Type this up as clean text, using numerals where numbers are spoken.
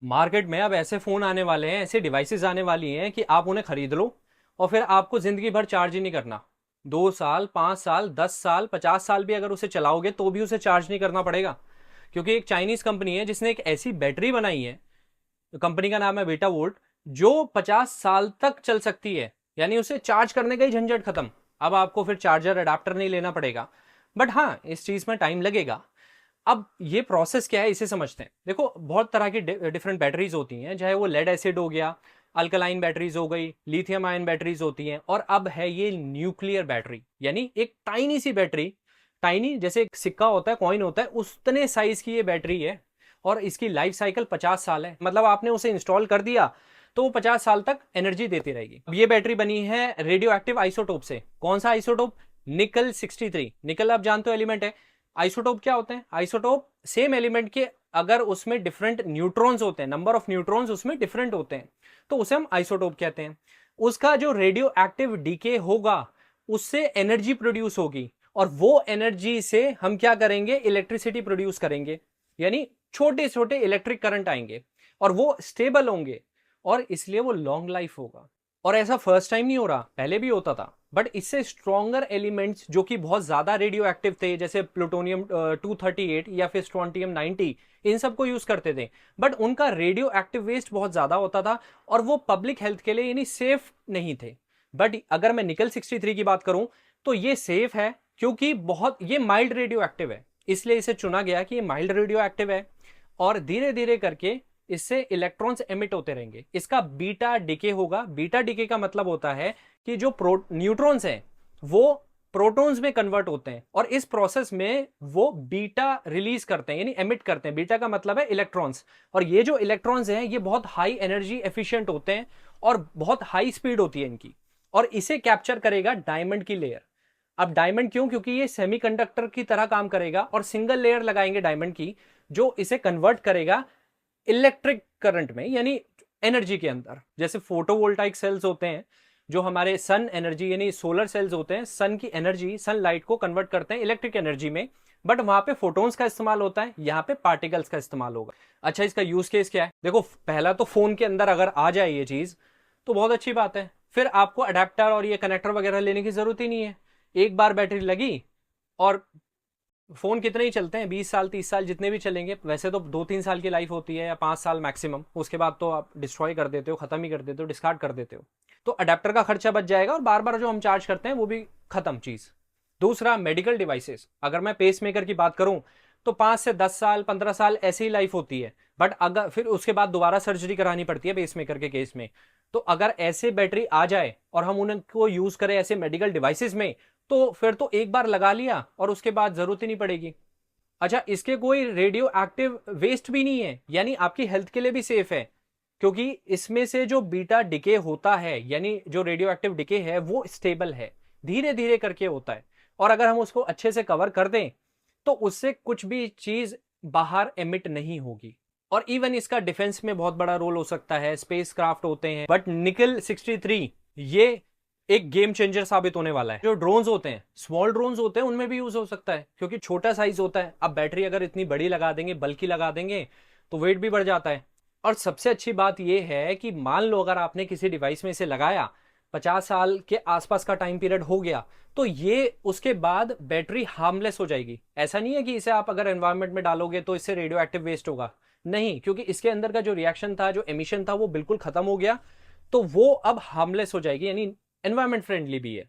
Market में अब ऐसे फ़ोन आने वाले हैं, ऐसे डिवाइसेस आने वाली हैं कि आप उन्हें खरीद लो और फिर आपको ज़िंदगी भर चार्ज ही नहीं करना। 2 साल, 5 साल, 10 साल, 50 साल भी अगर उसे चलाओगे तो भी उसे चार्ज नहीं करना पड़ेगा, क्योंकि एक चाइनीज़ कंपनी है जिसने एक ऐसी बैटरी बनाई है, कंपनी का नाम है बेटा वोल्ट, जो 50 साल तक चल सकती है। यानी उसे चार्ज करने का ही झंझट खत्म। अब आपको फिर चार्जर अडाप्टर नहीं लेना पड़ेगा। बट हाँ, इस चीज़ में टाइम लगेगा। अब ये प्रोसेस क्या है इसे समझते हैं। देखो, बहुत तरह की डिफरेंट बैटरीज होती हैं, चाहे वो लेड एसिड हो गया, अल्कलाइन बैटरीज हो गई, लिथियम आयन बैटरीज होती हैं, और अब है ये न्यूक्लियर बैटरी, यानी एक टाइनी सी बैटरी। टाइनी जैसे एक सिक्का होता है, कॉइन होता है, उतने साइज की ये बैटरी है। और इसकी लाइफ साइकिल 50 साल है। मतलब आपने उसे इंस्टॉल कर दिया तो वो 50 साल तक एनर्जी देती रहेगी। अब ये बैटरी बनी है रेडियो एक्टिव आइसोटोप से। कौन सा आइसोटोप? निकल 63। निकल आप जानते हो एलिमेंट है। आइसोटोप क्या होते हैं? आइसोटोप सेम एलिमेंट के अगर उसमें डिफरेंट न्यूट्रॉन्स होते हैं, नंबर ऑफ न्यूट्रॉन्स उसमें डिफरेंट होते हैं, तो उसे हम आइसोटोप कहते हैं। उसका जो रेडियो एक्टिव डीके होगा, उससे एनर्जी प्रोड्यूस होगी, और वो एनर्जी से हम क्या करेंगे? इलेक्ट्रिसिटी प्रोड्यूस करेंगे। यानी छोटे छोटे इलेक्ट्रिक करंट आएंगे और वो स्टेबल होंगे, और इसलिए वो लॉन्ग लाइफ होगा। और ऐसा फर्स्ट टाइम नहीं हो रहा, पहले भी होता था, बट इससे स्ट्रॉन्गर एलिमेंट्स जो कि बहुत ज्यादा रेडियो एक्टिव थे, जैसे प्लूटोनियम 238 या फिर स्ट्रोंटियम 90, इन सबको यूज करते थे। बट उनका रेडियो एक्टिव वेस्ट बहुत ज्यादा होता था और वो पब्लिक हेल्थ के लिए यानी सेफ नहीं थे। बट अगर मैं निकल 63 की बात करूं तो ये सेफ है, क्योंकि बहुत ये माइल्ड रेडियो एक्टिव है, इसलिए इसे चुना गया कि ये माइल्ड रेडियो एक्टिव है। और धीरे धीरे करके इससे इलेक्ट्रॉन्स एमिट होते रहेंगे। इसका बीटा डिके होगा। बीटा डिके का मतलब होता है कि जो न्यूट्रॉन्स हैं वो प्रोटॉन्स में कन्वर्ट होते हैं, और इस प्रोसेस में वो बीटा रिलीज करते हैं, यानी एमिट करते हैं। बीटा का मतलब है इलेक्ट्रॉन्स, और ये जो इलेक्ट्रॉन्स हैं ये बहुत हाई एनर्जी एफिशिएंट होते हैं और बहुत हाई स्पीड होती है इनकी, और इसे कैप्चर करेगा डायमंड की लेयर। अब डायमंड क्यों? क्योंकि ये सेमीकंडक्टर की तरह काम करेगा, और सिंगल लेयर लगाएंगे डायमंड की, जो इसे कन्वर्ट करेगा इलेक्ट्रिक करंट में, यानी एनर्जी के अंदर। जैसे फोटोवोल्टाइक सेल्स होते हैं जो हमारे सन एनर्जी यानी सोलर सेल्स होते हैं, सन की एनर्जी, सन लाइट को कन्वर्ट करते हैं इलेक्ट्रिक एनर्जी में, बट वहां पे फोटोन्स का इस्तेमाल होता है, यहां पे पार्टिकल्स का इस्तेमाल होगा। अच्छा, इसका यूज केस क्या है? देखो, पहला तो फोन के अंदर अगर आ जाए ये चीज तो बहुत अच्छी बात है, फिर आपको अडेप्टर और ये कनेक्टर वगैरह लेने की जरूरत ही नहीं है। एक बार बैटरी लगी, और फोन कितने ही चलते हैं, 20 साल 30 साल जितने भी चलेंगे। वैसे तो 2-3 साल की लाइफ होती है या 5 साल मैक्सिमम, उसके बाद तो आप डिस्ट्रॉय कर देते हो, खत्म ही कर देते हो, डिस्कार्ड कर देते हो। तो अडेप्टर का खर्चा बच जाएगा, और बार बार जो हम चार्ज करते हैं वो भी खत्म चीज। दूसरा, मेडिकल डिवाइसेस। अगर मैं पेस मेकर की बात करूं तो 5 से 10 साल 15 साल ऐसी ही लाइफ होती है, बट अगर फिर उसके बाद दोबारा सर्जरी करानी पड़ती है पेस मेकर के केस में। तो अगर ऐसे बैटरी आ जाए और हम उनको यूज करें ऐसे मेडिकल डिवाइसेस में, तो फिर तो एक बार लगा लिया और उसके बाद जरूरत ही नहीं पड़ेगी। अच्छा, इसके कोई रेडियो एक्टिव वेस्ट भी नहीं है, यानी आपकी हेल्थ के लिए भी सेफ है, क्योंकि इसमें से जो बीटा डिके होता है, यानी जो रेडियो एक्टिव डिके है, वो स्टेबल है, धीरे धीरे करके होता है। और अगर हम उसको अच्छे से कवर कर दें तो उससे कुछ भी चीज बाहर एमिट नहीं होगी। और इवन इसका डिफेंस में बहुत बड़ा रोल हो सकता है, स्पेस क्राफ्ट होते हैं। बट निकल 63 ये एक गेम चेंजर साबित होने वाला है। जो ड्रोन्स होते हैं, स्मॉल ड्रोन्स होते हैं, उनमें भी यूज हो सकता है, क्योंकि छोटा साइज होता है। अब बैटरी अगर इतनी बड़ी लगा देंगे, बल्कि लगा देंगे, तो वेट भी बढ़ जाता है। और सबसे अच्छी बात यह है कि मान लो अगर आपने किसी डिवाइस में इसे लगाया, 50 साल के आसपास का टाइम पीरियड हो गया, तो ये उसके बाद बैटरी हार्मलेस हो जाएगी। ऐसा नहीं है कि इसे आप अगर एनवायरनमेंट में डालोगे तो इससे रेडियो एक्टिव वेस्ट होगा, नहीं, क्योंकि इसके अंदर का जो रिएक्शन था, जो एमिशन था, वो बिल्कुल खत्म हो गया। तो वो अब हार्मलेस हो जाएगी, यानी एनवायरमेंट फ्रेंडली भी है।